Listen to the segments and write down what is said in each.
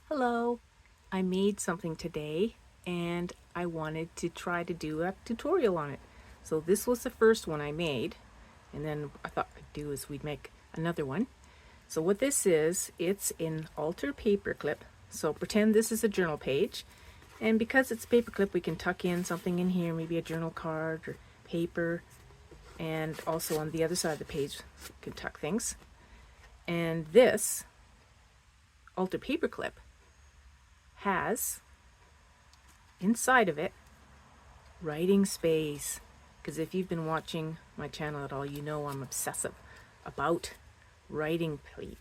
Hello, I made something today and I wanted to try to do a tutorial on it. So this was the first one I made, and then I thought I'd do is we'd make another one. So what this is, it's in Alter Paperclip. So pretend this is a journal page, and because it's paperclip we can tuck in something in here, maybe a journal card or paper, and also on the other side of the page you can tuck things. And this Alter Paperclip has inside of it writing space, because if you've been watching my channel at all, you know I'm obsessive about writing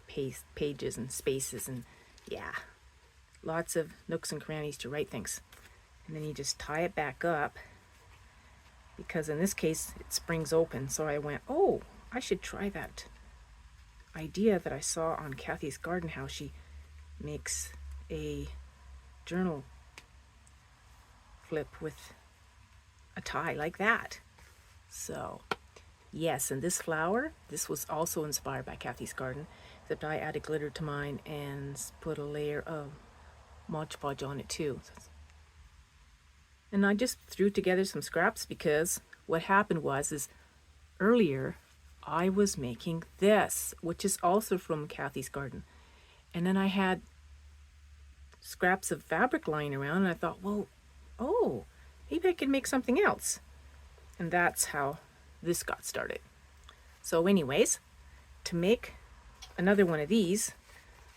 pages and spaces, and yeah, lots of nooks and crannies to write things. And then you just tie it back up, because in this case it springs open. So I went, oh, I should try that idea that I saw on Kathy's garden, how she makes a journal flip with a tie like that. So yes, and this flower, this was also inspired by Kathy's garden, except I added glitter to mine and put a layer of Mod Podge on it too. And I just threw together some scraps, because what happened was earlier I was making this, which is also from Kathy's garden, and then I had scraps of fabric lying around, and I thought, well, oh, maybe I could make something else. And that's how this got started. So anyways, to make another one of these,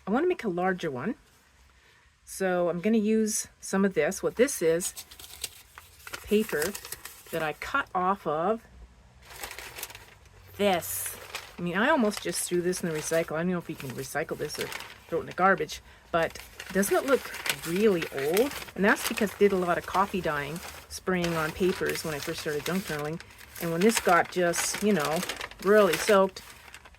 I want to make a larger one. So I'm going to use some of this. What this is, paper that I cut off of this. I mean, I almost just threw this in the recycle. I don't know if you can recycle this or throw it in the garbage, but doesn't it look really old? And that's because I did a lot of coffee dyeing, spraying on papers when I first started junk journaling. And when this got just, you know, really soaked,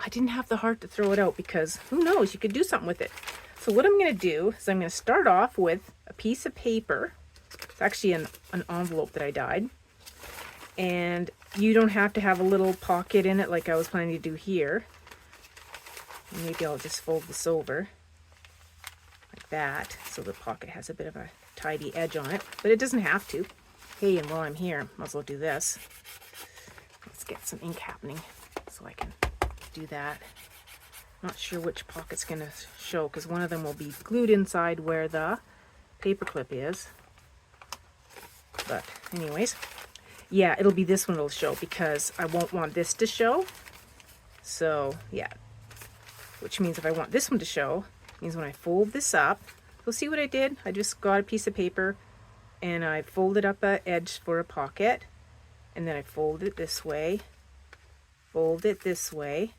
I didn't have the heart to throw it out, because who knows, you could do something with it. So what I'm going to do is I'm going to start off with a piece of paper. It's actually an envelope that I dyed. And you don't have to have a little pocket in it like I was planning to do here. Maybe I'll just fold this over like that, so the pocket has a bit of a tidy edge on it, but it doesn't have to. Hey, and while I'm here, might as well do this. Let's get some ink happening so I can do that. Not sure which pocket's going to show, because one of them will be glued inside where the paper clip is. But anyways, yeah, it'll be this one that'll show, because I won't want this to show. So yeah, which means if I want this one to show, means when I fold this up, you'll see what I did. I just got a piece of paper and I folded up an edge for a pocket, and then I fold it this way, fold it this way,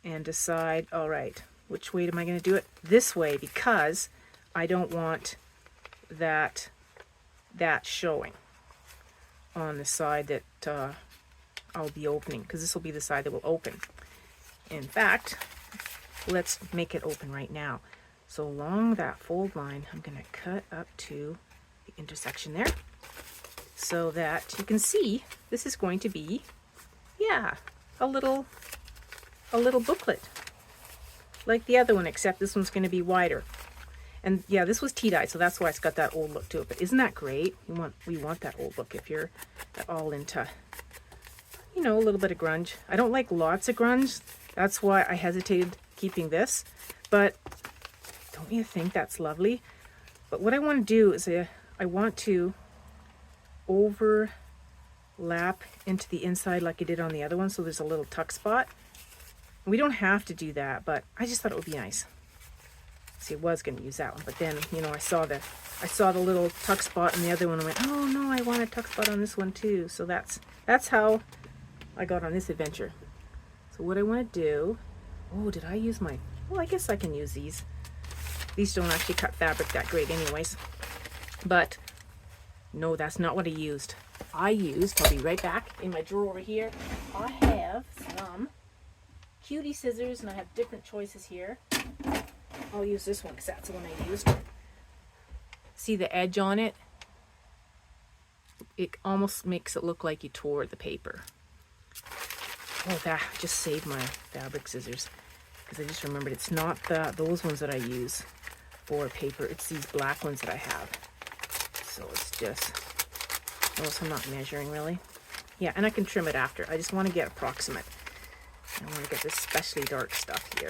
and decide, all right, which way am I going to do it? This way, because I don't want that showing on the side that I'll be opening, because this will be the side that will open. In fact, let's make it open right now. So along that fold line, I'm going to cut up to the intersection there, so that you can see this is going to be, yeah, a little booklet like the other one, except this one's going to be wider. And yeah, this was tea dyed, so that's why it's got that old look to it. But isn't that great? We want that old look if you're at all into, you know, a little bit of grunge. I don't like lots of grunge. That's why I hesitated keeping this. But don't you think that's lovely? But what I want to do is I want to overlap into the inside like I did on the other one, so there's a little tuck spot. We don't have to do that, but I just thought it would be nice. See, I was going to use that one, but then, you know, I saw the little tuck spot in the other one and went, oh no, I want a tuck spot on this one too. So that's how I got on this adventure. So what I want to do, oh, did I use my, well, I guess I can use these. These don't actually cut fabric that great anyways. But no, that's not what I used. I'll be right back in my drawer over here. I have some cutie scissors, and I have different choices here. I'll use this one because that's the one I used. See the edge on it? It almost makes it look like you tore the paper. Oh, that just saved my fabric scissors, because I just remembered it's not those ones that I use for paper. It's these black ones that I have. So it's just, notice I'm not measuring really. Yeah, and I can trim it after. I just want to get approximate. I want to get this especially dark stuff here.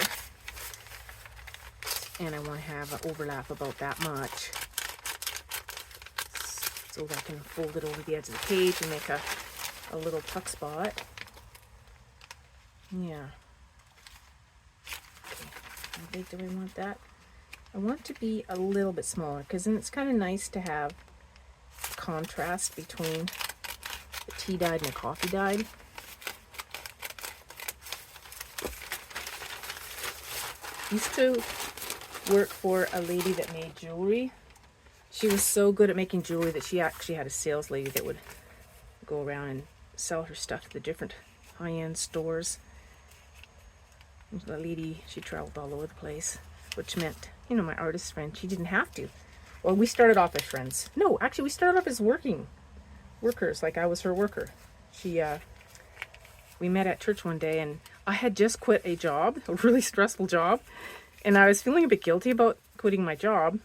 And I want to have an overlap about that much. So that I can fold it over the edge of the page and make a little tuck spot. Yeah. Okay. How big do I want that? I want to be a little bit smaller because then it's kind of nice to have contrast between the tea dyed and the coffee dyed. Used to work for a lady that made jewelry. She was so good at making jewelry that she actually had a sales lady that would go around and sell her stuff to the different high-end stores. The lady, she traveled all over the place, which meant, you know, my artist friend, she didn't have to. Well, we started off as friends. No, actually, we started off as workers, like I was her worker. We met at church one day, and I had just quit a job, a really stressful job, and I was feeling a bit guilty about quitting my job.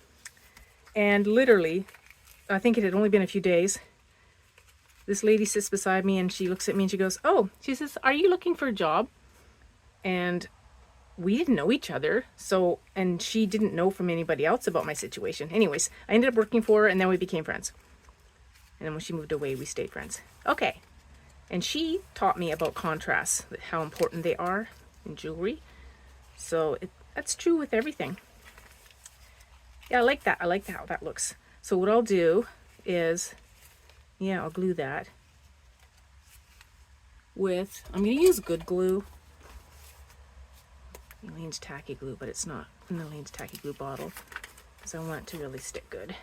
And literally, I think it had only been a few days, this lady sits beside me and she looks at me and she goes, "Oh," she says, "are you looking for a job?" And we didn't know each other, so, and she didn't know from anybody else about my situation. Anyways, I ended up working for her and then we became friends. And then when she moved away, we stayed friends. Okay. And she taught me about contrasts, how important they are in jewelry. So that's true with everything. Yeah, I like that. I like how that looks. So what I'll do is, yeah, I'll glue that with, I'm going to use good glue. Elaine's tacky glue, but it's not in Elaine's tacky glue bottle because I want it to really stick good.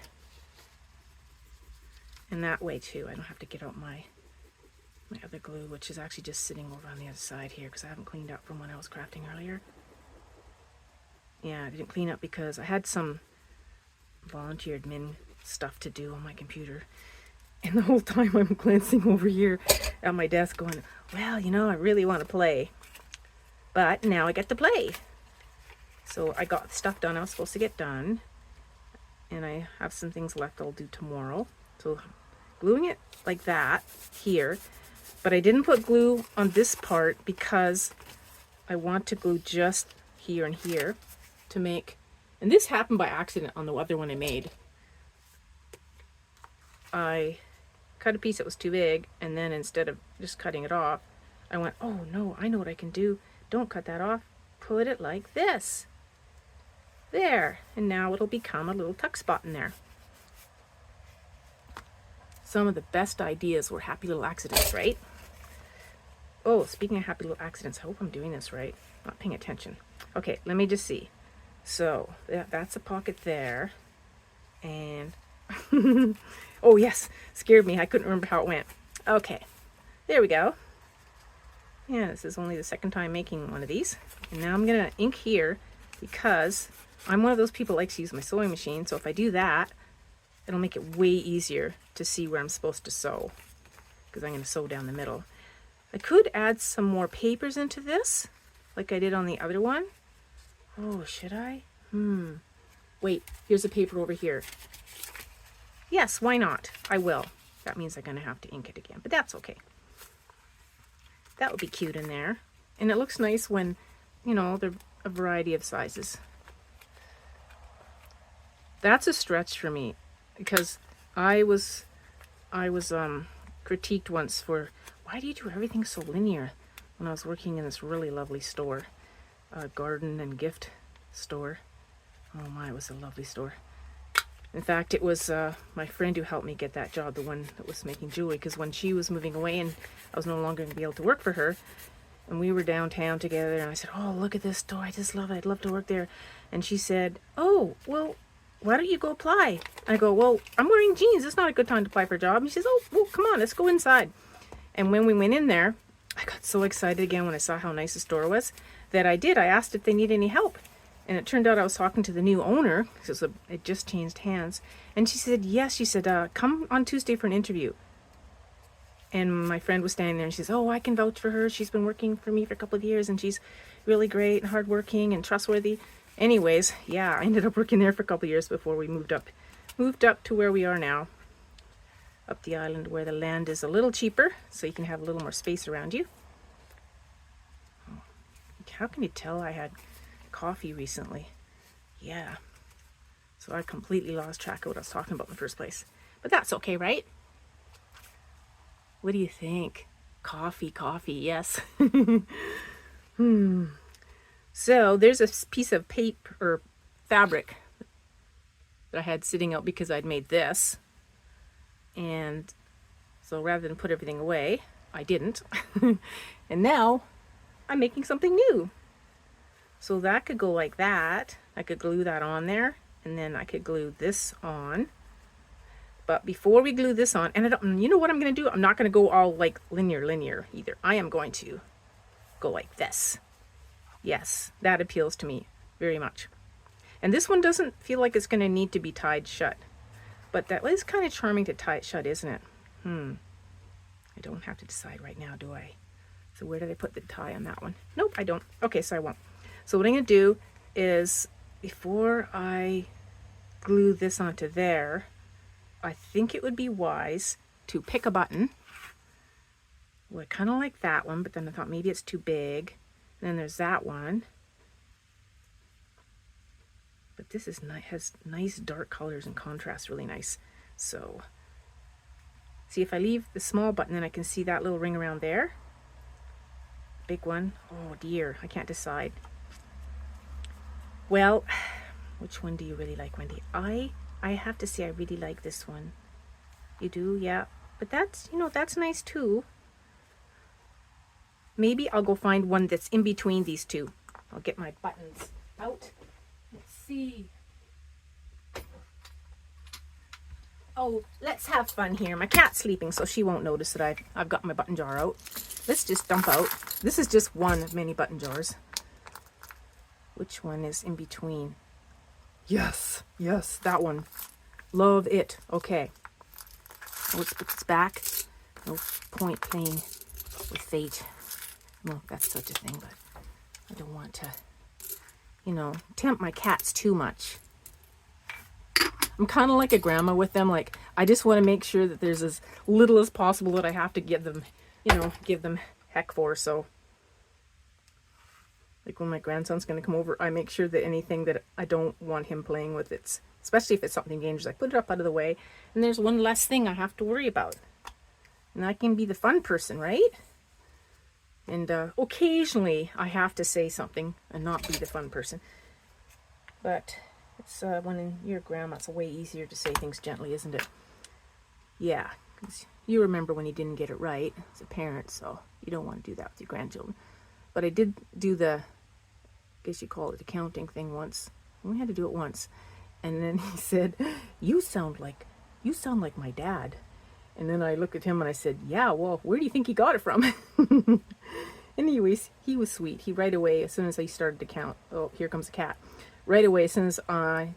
And that way too, I don't have to get out my other glue, which is actually just sitting over on the other side here because I haven't cleaned up from when I was crafting earlier. Yeah, I didn't clean up because I had some volunteer admin stuff to do on my computer. And the whole time I'm glancing over here at my desk going, well, you know, I really want to play. But now I get to play. So I got stuff done I was supposed to get done. And I have some things left I'll do tomorrow. So gluing it like that here. But I didn't put glue on this part because I want to glue just here and here to make, and this happened by accident on the other one I made. I cut a piece that was too big, and then instead of just cutting it off, I went, oh no, I know what I can do. Don't cut that off. Put it like this. There. And now it'll become a little tuck spot in there. Some of the best ideas were happy little accidents, right? Oh, speaking of happy little accidents, I hope I'm doing this right. Not paying attention. Okay, let me just see. So, that's a pocket there. And, oh yes, scared me. I couldn't remember how it went. Okay, there we go. Yeah, this is only the second time making one of these. And now I'm going to ink here because I'm one of those people that likes to use my sewing machine. So if I do that, it'll make it way easier to see where I'm supposed to sew because I'm going to sew down the middle. I could add some more papers into this like I did on the other one. Oh, should I? Wait, here's a paper over here. Yes, why not? I will. That means I'm going to have to ink it again, but that's okay. That would be cute in there. And it looks nice when, you know, there's a variety of sizes. That's a stretch for me because I was critiqued once for, why do you do everything so linear? When I was working in this really lovely store, garden and gift store. Oh my, it was a lovely store. In fact, it was my friend who helped me get that job, the one that was making jewelry, because when she was moving away and I was no longer going to be able to work for her, and we were downtown together, and I said, oh, look at this store, I just love it, I'd love to work there. And she said, oh, well, why don't you go apply? I go, well, I'm wearing jeans, it's not a good time to apply for a job. And she says, oh, well, come on, let's go inside. And when we went in there, I got so excited again when I saw how nice the store was that I did. I asked if they need any help. And it turned out I was talking to the new owner, because it just changed hands. And she said, yes, she said, come on Tuesday for an interview. And my friend was standing there and she says, oh, I can vouch for her. She's been working for me for a couple of years and she's really great and hardworking and trustworthy. Anyways, yeah, I ended up working there for a couple of years before we moved up to where we are now, up the island where the land is a little cheaper, so you can have a little more space around you. How can you tell I had coffee recently? Yeah. So I completely lost track of what I was talking about in the first place. But that's okay, right? What do you think? Coffee, yes. So there's a piece of paper or fabric that I had sitting out because I'd made this. And so rather than put everything away, I didn't. And now I'm making something new. So that could go like that. I could glue that on there, and then I could glue this on. But before we glue this on, and you know what I'm going to do? I'm not going to go all like linear either. I am going to go like this. Yes, that appeals to me very much. And this one doesn't feel like it's going to need to be tied shut. But that is kind of charming to tie it shut, isn't it? I don't have to decide right now, do I? So where did I put the tie on that one? Nope, I don't. Okay, so I won't. So what I'm going to do is, before I glue this onto there, I think it would be wise to pick a button. Well, I kind of like that one, but then I thought maybe it's too big. And then there's that one. But this is has nice dark colors and contrast, really nice. So, see, if I leave the small button, then I can see that little ring around there. Big one. Oh dear, I can't decide. Well, which one do you really like, Wendy? I have to say I really like this one. You do? Yeah. But that's, you know, that's nice too. Maybe I'll go find one that's in between these two. I'll get my buttons out. Let's see. Oh, let's have fun here. My cat's sleeping, so she won't notice that I've got my button jar out. Let's just dump out. This is just one of many button jars. Which one is in between? Yes, that one. Love it. Okay. Let's put this back. No point playing with fate. Well, that's such a thing, but I don't want to, you know, tempt my cats too much. I'm kind of like a grandma with them. Like, I just want to make sure that there's as little as possible that I have to give them, you know, give them heck for. So, like when my grandson's going to come over, I make sure that anything that I don't want him playing with, especially if it's something dangerous, I put it up out of the way. And there's one less thing I have to worry about. And I can be the fun person, right? And occasionally I have to say something and not be the fun person. But it's when you're a grandma, it's way easier to say things gently, isn't it? Yeah, because you remember when you didn't get it right as a parent, so you don't want to do that with your grandchildren. But I did do the, I guess you call it the counting thing once. I only had to do it once. And then he said, you sound like my dad. And then I looked at him and I said, yeah, well, where do you think he got it from? Anyways, he was sweet. He right away, as soon as I started to count, oh, here comes a cat. Right away, as soon as I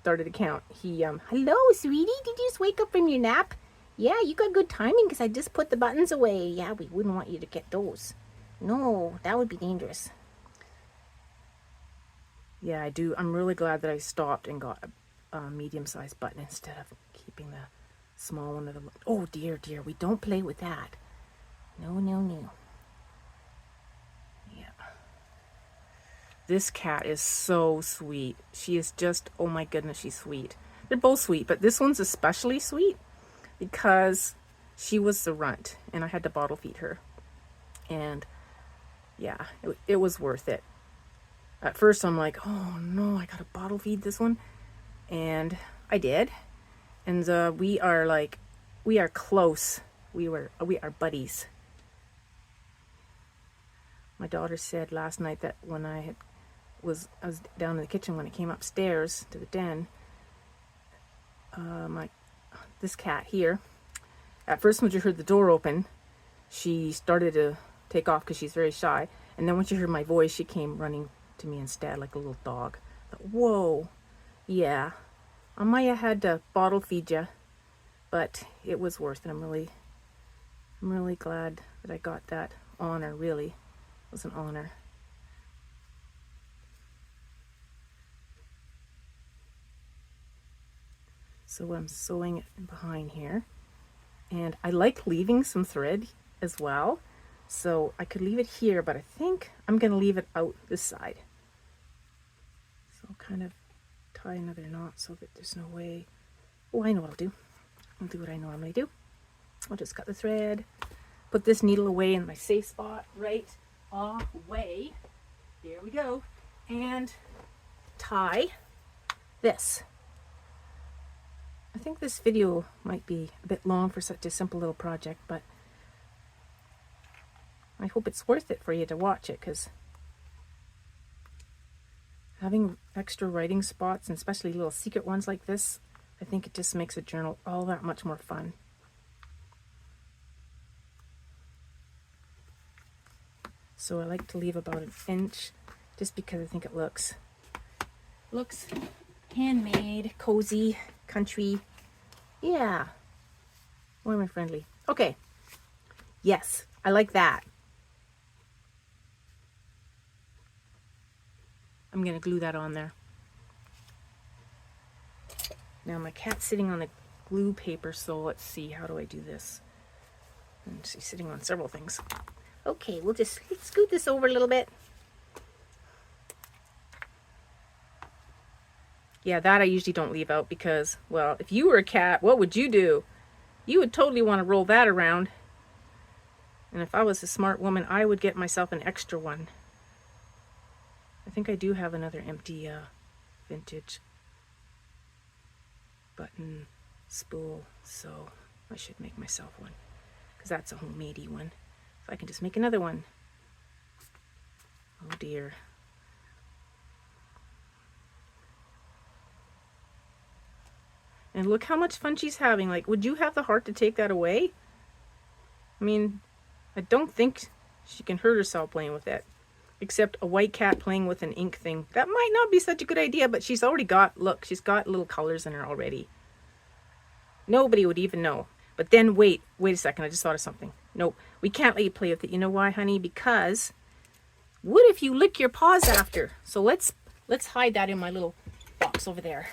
started to count, he, hello, sweetie, did you just wake up from your nap? Yeah, you got good timing because I just put the buttons away. Yeah, we wouldn't want you to get those. No, that would be dangerous. Yeah, I do. I'm really glad that I stopped and got a medium-sized button instead of keeping the small one. Oh, dear, we don't play with that. No. Yeah. This cat is so sweet. She is just, oh my goodness, she's sweet. They're both sweet, but this one's especially sweet because she was the runt and I had to bottle feed her. And yeah, it was worth it. At first I'm like, oh no, I gotta bottle feed this one. And I did. And we are close. We are buddies. My daughter said last night that when I was down in the kitchen when I came upstairs to the den, this cat here, at first when she heard the door open, she started to take off because she's very shy. And then when she heard my voice, she came running to me instead like a little dog. I thought, whoa, yeah, I might have had to bottle feed you, but it was worth it. I'm really glad that I got that honor. Really, it was an honor. So I'm sewing it behind here. And I like leaving some thread as well. So I could leave it here, but I think I'm going to leave it out this side. So I'll kind of tie another knot so that there's no way. Oh, I know what I'll do. I'll do what I normally do. I'll just cut the thread, put this needle away in my safe spot right away. There we go. And tie this. I think this video might be a bit long for such a simple little project, but I hope it's worth it for you to watch it, because having extra writing spots, and especially little secret ones like this, I think it just makes a journal all that much more fun. So I like to leave about an inch, just because I think it looks handmade, cozy, country. Yeah. Warm and friendly. Okay. Yes, I like that. I'm going to glue that on there. Now my cat's sitting on the glue paper, so let's see, how do I do this? And she's sitting on several things. Okay, let's scoot this over a little bit. Yeah, that I usually don't leave out because, well, if you were a cat, what would you do? You would totally want to roll that around. And if I was a smart woman, I would get myself an extra one. I think I do have another empty vintage button spool, so I should make myself one, because that's a homemade-y one. So I can just make another one. Oh dear. And look how much fun she's having. Like, would you have the heart to take that away? I mean, I don't think she can hurt herself playing with it. Except a white cat playing with an ink thing. That might not be such a good idea, but she's already got, look, she's got little colors in her already. Nobody would even know. But then wait a second, I just thought of something. Nope, we can't let you play with it. You know why, honey? Because what if you lick your paws after? So let's hide that in my little box over there.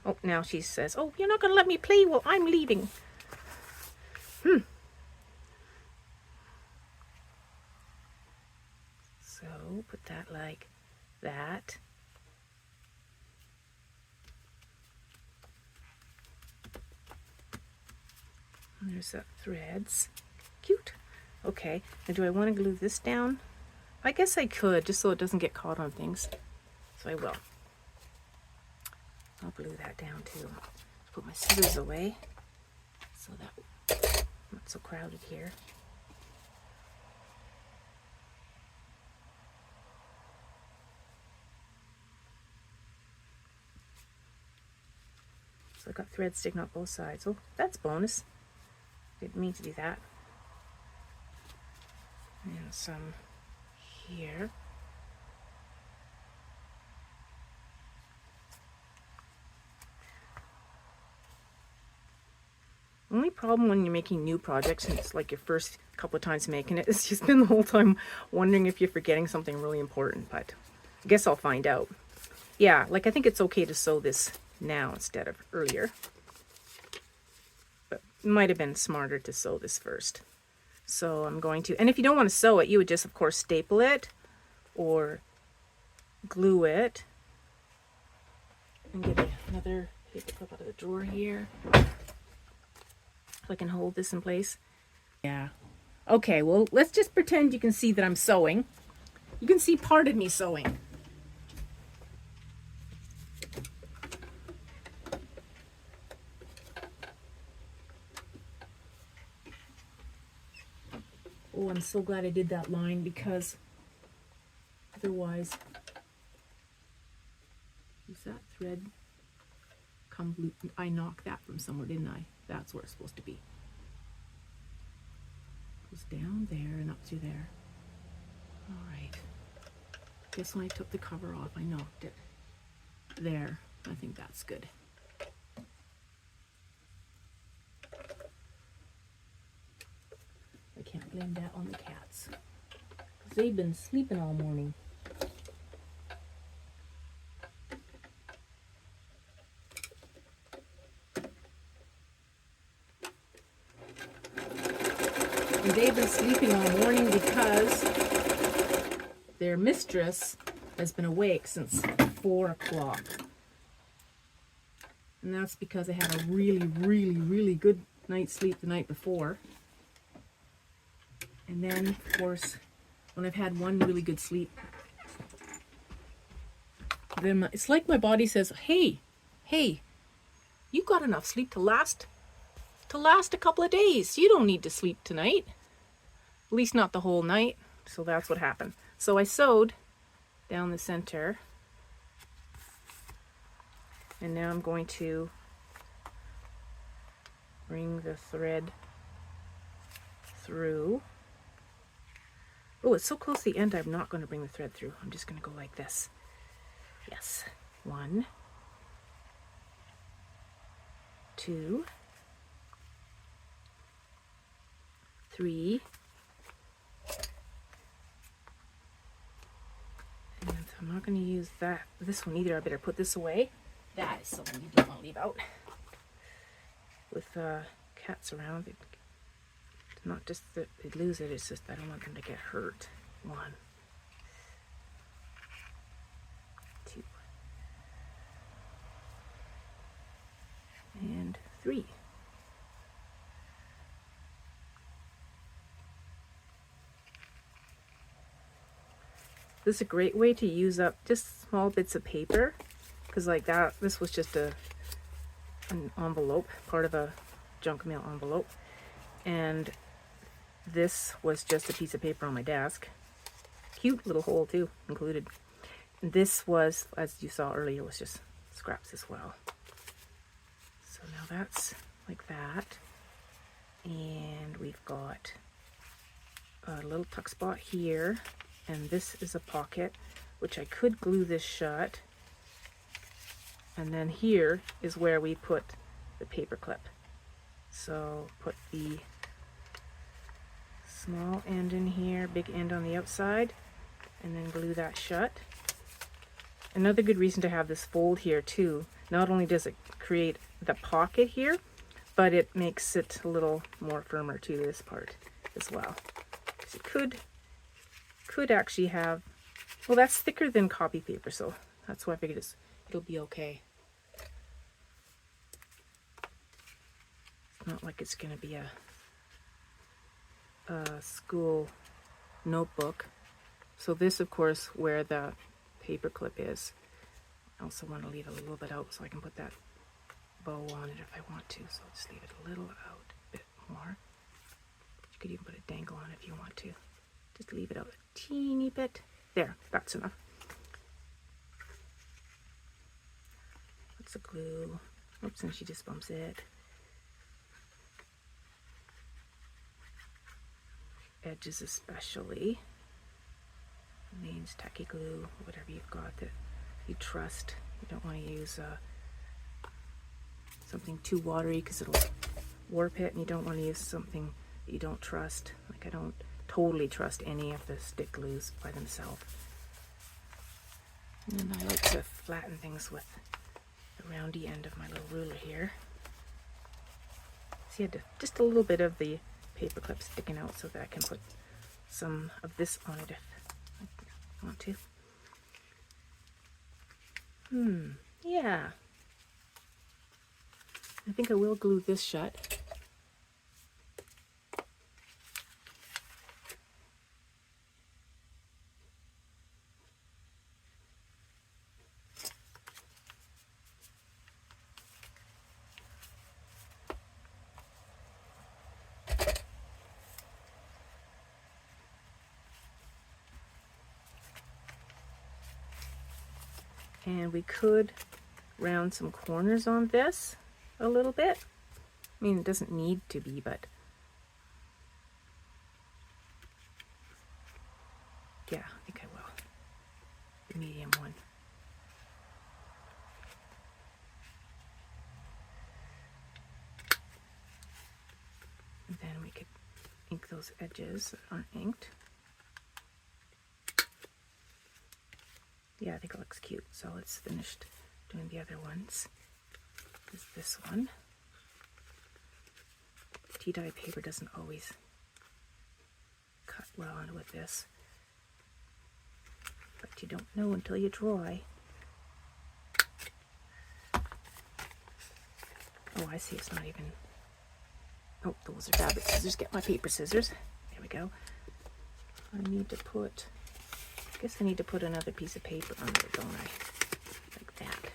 Oh, now she says, oh, you're not going to let me play? Well, I'm leaving. So put that like that. And there's the threads. Cute. Okay, now do I want to glue this down? I guess I could, just so it doesn't get caught on things. So I will. I'll glue that down too. Put my scissors away so that I'm not so crowded here. So I got thread sticking out both sides. Oh, that's bonus. Didn't mean to do that. And some here. Only problem when you're making new projects and it's like your first couple of times making it is you spend the whole time wondering if you're forgetting something really important, but I guess I'll find out. Yeah, like I think it's okay to sew this now instead of earlier. But it might have been smarter to sew this first. So I'm going to, and if you don't want to sew it, you would just of course staple it or glue it. And get another paper clip out of the drawer here. So I can hold this in place. Yeah. Okay, well, let's just pretend you can see that I'm sewing. You can see part of me sewing. Oh, I'm so glad I did that line, because otherwise, is that thread come loose? I knocked that from somewhere, didn't I? That's where it's supposed to be. Goes down there and up through there. All right. Guess when I took the cover off, I knocked it. There. I think that's good. I can't blame that on the cats, because they've been sleeping all morning. And they've been sleeping all morning because their mistress has been awake since 4 o'clock. And that's because I had a really good night's sleep the night before. And then, of course, when I've had one really good sleep, then it's like my body says, hey, you got enough sleep to last a couple of days. You don't need to sleep tonight. At least not the whole night. So that's what happened. So I sewed down the center. And now I'm going to bring the thread through. Oh, it's so close to the end, I'm not going to bring the thread through. I'm just going to go like this. Yes. 1, 2, 3, and I'm not going to use this one either. I better put this away. That is something you don't want to leave out. With cats around, it's not just that they lose it, it's just I don't want them to get hurt. 1, 2, and 3. This is a great way to use up just small bits of paper, because like that, this was just an envelope, part of a junk mail envelope, and this was just a piece of paper on my desk. Cute little hole too included. And this was, as you saw earlier, was just scraps as well. So now that's like that, and we've got a little tuck spot here, and this is a pocket which I could glue this shut, and then here is where we put the paper clip. So put the small end in here, big end on the outside, and then glue that shut. Another good reason to have this fold here too, not only does it create the pocket here, but it makes it a little more firmer to this part as well. Because it could actually have, well, that's thicker than copy paper, so that's why I figured it'll be okay. It's not like it's going to be a school notebook. So this, of course, where the paper clip is. I also want to leave a little bit out so I can put that bow on it if I want to. So I'll just leave it a little out, a bit more. You could even put a dangle on if you want to. Just leave it out a teeny bit. There, that's enough. What's the glue? Oops, and she just bumps it. Edges especially. Means tacky glue, whatever you've got that you trust. You don't want to use something too watery because it'll warp it, and you don't want to use something that you don't trust. Like I don't totally trust any of the stick glues by themselves. And then I like to flatten things with the roundy end of my little ruler here. See, I had just a little bit of the paper clip sticking out so that I can put some of this on it if I want to. Yeah. I think I will glue this shut. And we could round some corners on this a little bit. I mean, it doesn't need to be, but yeah, I think I will. The medium one. And then we could ink those edges that aren't inked. Yeah, I think it looks cute. So let's finish doing the other ones. Is this one. Tea dye paper doesn't always well on with this. But you don't know until you try. Oh, I see, it's not even... Oh, those are fabric scissors. Get my paper scissors. There we go. I need to put... I guess I need to put another piece of paper under it, don't I? Like that.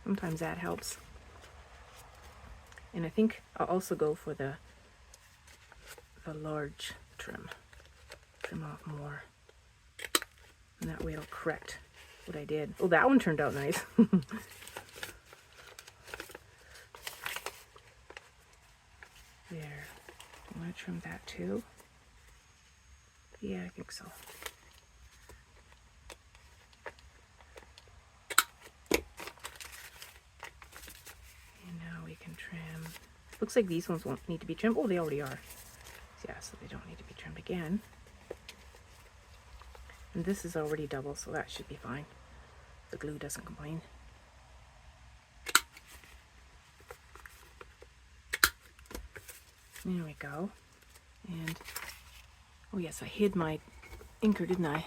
Sometimes that helps. And I think I'll also go for the large trim. Trim off more. And that way it'll correct what I did. Oh, that one turned out nice. There. I want to trim that too. Yeah, I think so. And now we can trim. Looks like these ones won't need to be trimmed. Oh, they already are. Yeah, so they don't need to be trimmed again. And this is already double, so that should be fine. The glue doesn't complain. There we go. And, oh yes, I hid my inker, didn't I?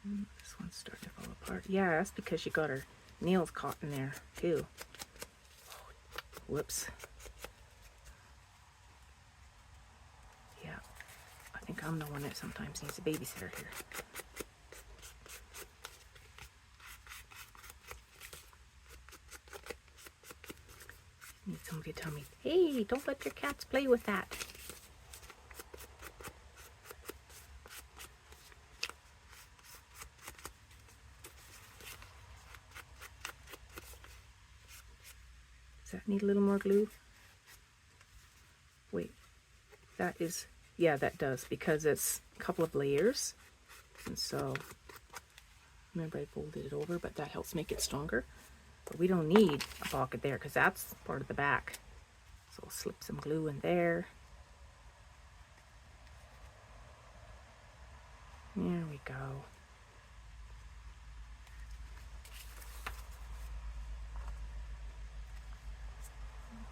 This one's starting to fall apart. Yeah, that's because she got her nails caught in there, too. Whoops. Yeah, I think I'm the one that sometimes needs a babysitter here. Need somebody to tell me, hey, don't let your cats play with that. Does that need a little more glue? Wait, that is, yeah, that does, because it's a couple of layers. And so, remember I folded it over, but that helps make it stronger. But we don't need a pocket there because that's part of the back. So we'll slip some glue in there. There we go.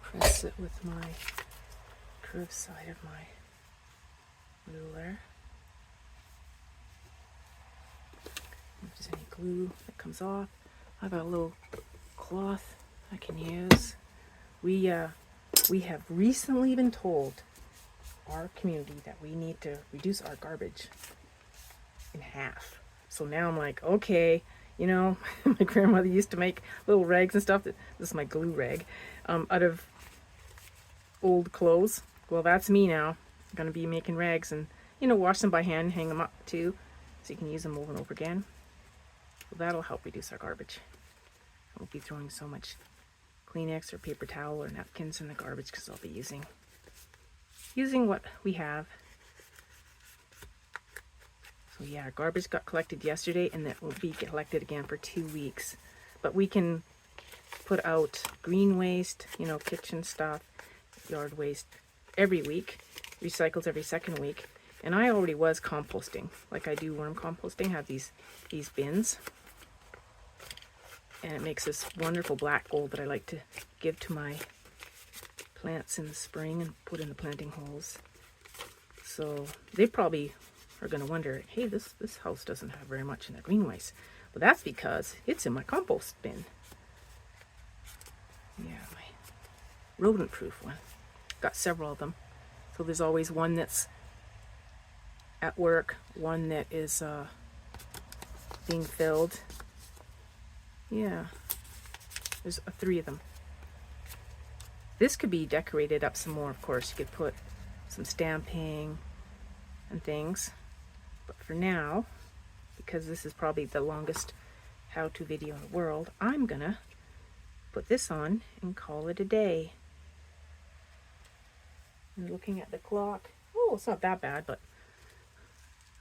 Press it with my curved side of my ruler. If there's any glue that comes off, I've got a little cloth I can use. We have recently been told, our community, that we need to reduce our garbage in half. So now I'm like, okay, you know, my grandmother used to make little rags and stuff. This is my glue rag, out of old clothes. Well, that's me now. I'm gonna be making rags and, you know, wash them by hand, hang them up too, so you can use them over and over again. So that'll help reduce our garbage. I won't be throwing so much Kleenex or paper towel or napkins in the garbage because I'll be using what we have. So yeah, garbage got collected yesterday and that will be collected again for 2 weeks. But we can put out green waste, you know, kitchen stuff, yard waste every week, recycles every second week. And I already was composting, like I do worm composting, have these bins. And it makes this wonderful black gold that I like to give to my plants in the spring and put in the planting holes. So they probably are going to wonder, hey, this house doesn't have very much in the green waste. Well, that's because it's in my compost bin. Yeah, my rodent-proof one. Got several of them. So there's always one that's at work, one that is being filled. Yeah, there's 3 of them. This could be decorated up some more, of course. You could put some stamping and things. But for now, because this is probably the longest how-to video in the world, I'm gonna put this on and call it a day. And looking at the clock, oh, it's not that bad, but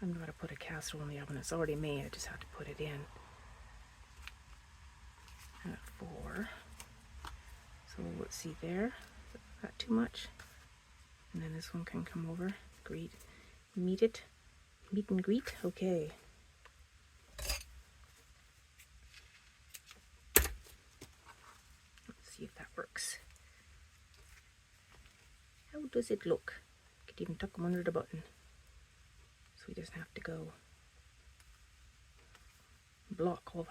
I'm gonna put a casserole in the oven. It's already made, I just have to put it in. At 4. So let's see there. Not too much. And then this one can come over. Greet. Meet and greet. Okay. works. How does it look? Could even tuck them under the button, so he doesn't have to go block all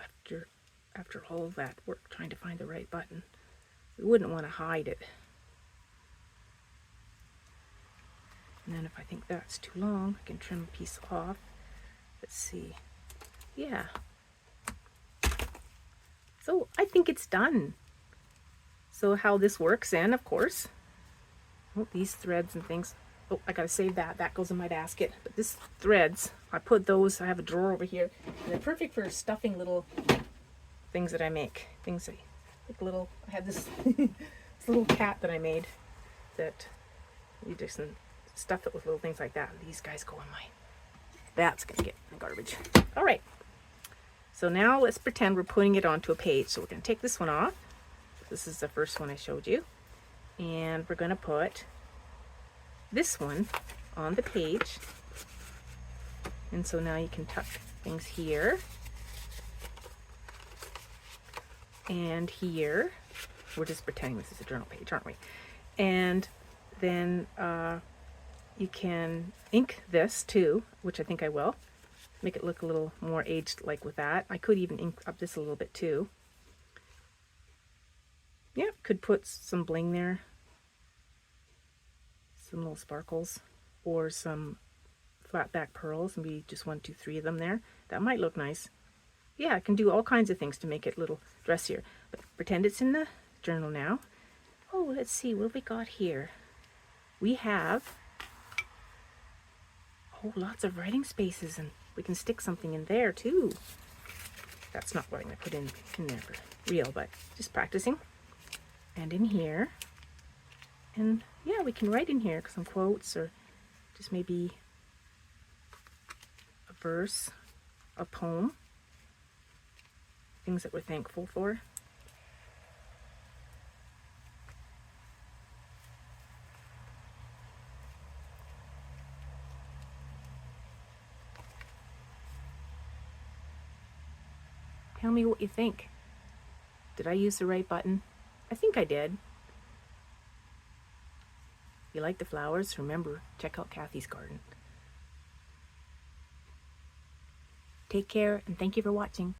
after all of that work trying to find the right button. We wouldn't want to hide it. And then if I think that's too long, I can trim a piece off. Let's see. Yeah. So I think it's done. So how this works, and of course, oh, these threads and things. Oh, I gotta save that. That goes in my basket. But this threads, I put those, I have a drawer over here, and they're perfect for stuffing little things that I make. Things like little, I have this, this little cat that I made that you just stuff it with little things like that. These guys go in my, that's gonna get in the garbage. All right. So now let's pretend we're putting it onto a page. So we're gonna take this one off. This is the first one I showed you. And we're gonna put this one on the page. And so now you can tuck things here and here. We're just pretending this is a journal page, aren't we? And then you can ink this too, which I think I will. Make it look a little more aged like with that. I could even ink up this a little bit too. Yeah, could put some bling there. Some little sparkles or some flat back pearls, maybe just 1, 2, 3 of them there. That might look nice. Yeah, I can do all kinds of things to make it a little dressier. But pretend it's in the journal now. Oh, let's see, what have we got here? We have lots of writing spaces, and we can stick something in there too. That's not what I'm going to put in there for real, but just practicing. And in here. And yeah, we can write in here some quotes or just maybe a verse, a poem, things that we're thankful for. Tell me what you think. Did I use the right button? I think I did. If you like the flowers, remember, check out Kathy's garden. Take care, and thank you for watching.